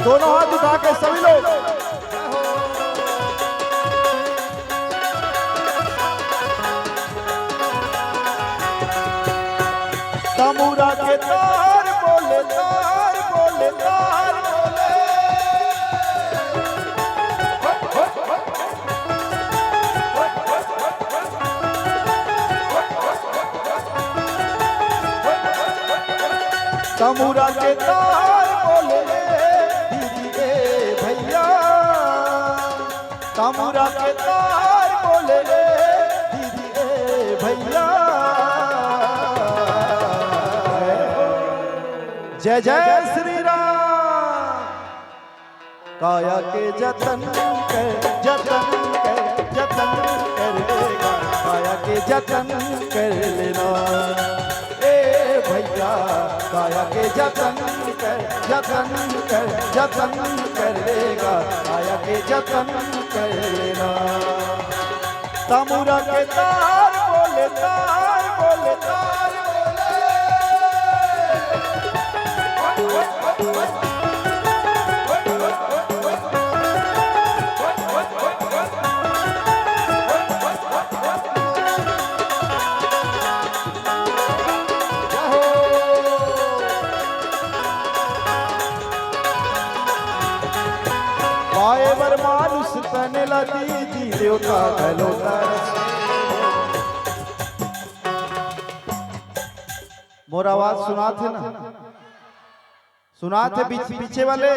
दोनों हाथ उठा के सभी लोग तमुरा के तार बोले तार बोले तार बोले तमुरा के तार बोले दीदी भैया तमुरा के तार बोले दीदी भैया जय जय श्री राम काया के जतन कर लेगा काया के जतन कर लेना ए भैया काया के जतन कर लेगा काया के जतन कर लेना तमुरा के तार बोले तार बोले तार पाए बर मानुष तने लदी दी देवता गलोता मोर आवाज सुना थे ना सुना थे पीछे वाले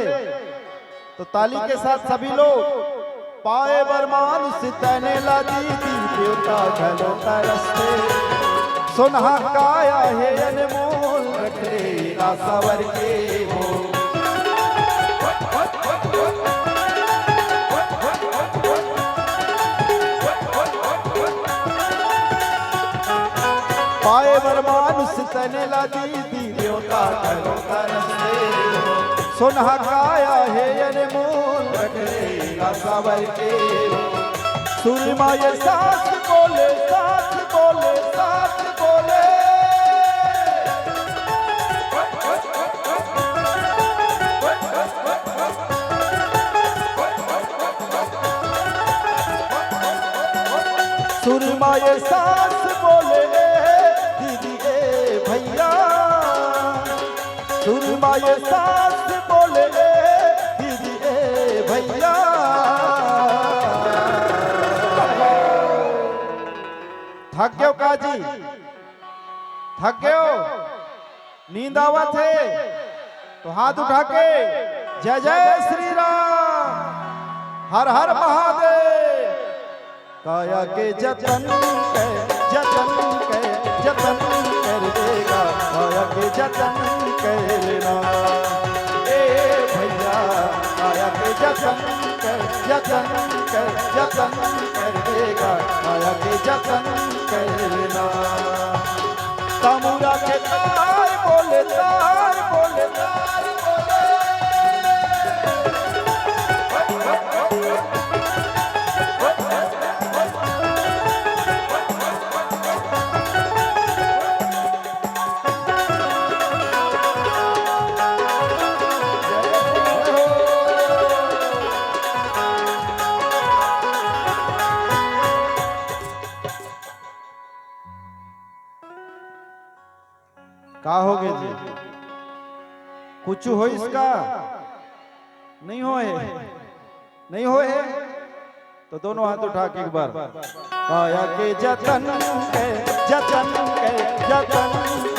तो ताली के साथ सभी लोग पाए बर मानुष तने लदी दी देवता गलोता रस्ते सुनहा काया है अनमोल रखे रासावर के हो पाए बर मानुष तने लदी दी देवता गलोता रस्ते सुनहा काया है अनमोल रखे सावर के सुरमा ये साथ बोले साथ बोले साथ बोले सुरमा ये साथ बोले दीदी भैया सुरमा ये साथ बोले दीदी भैया थक गयो काजी थक गयो नींद आवत है तो हाथ उठा के जय जय श्री राम हर हर महादेव काया के जतन कर देगा काया के जतन कर लेना ए भैया काया के जतन कर देगा काया के जतन कर लेना तमुरा के तार बोले तार बोले तार बोले का हो गए जी कुछ हो इसका नहीं हो है नहीं हो है तो दोनों हाथ उठा के एक बार काया के जतन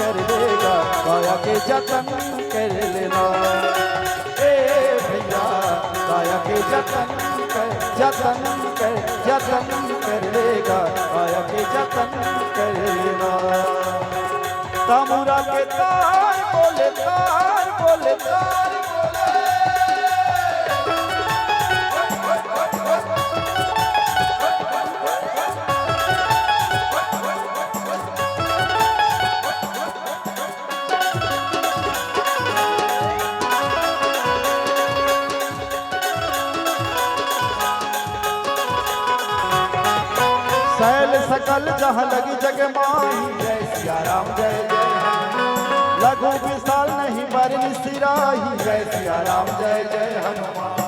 कर देगा काया के जतन कर लेना ए भैया काया के जतन कर लेगा काया के जतन कर लेना तमुरा के तार बोले तार बोले तार सकल जहाँ लगी जग माही जय सिया राम जय जय लघु विशाल नहीं बरन सिराही, जय सिया राम जय जय हनुमान।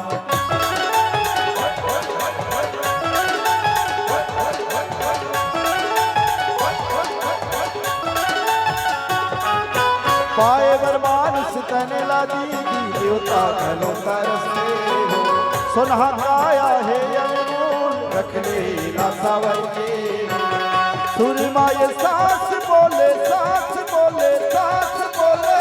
पाए बरमान तने ला दीदी देवता घलों का रस्ते हो, सुनहा आया है अनमोल रख ले ना सावर के। सुरमा ये सास बोले सास बोले सास बोले,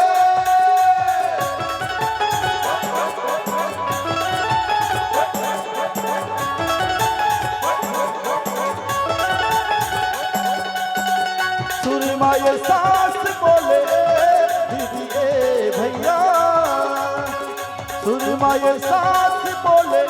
सुरमा ये सास बोले दीदी ए भैया, सुरमा ये सास बोले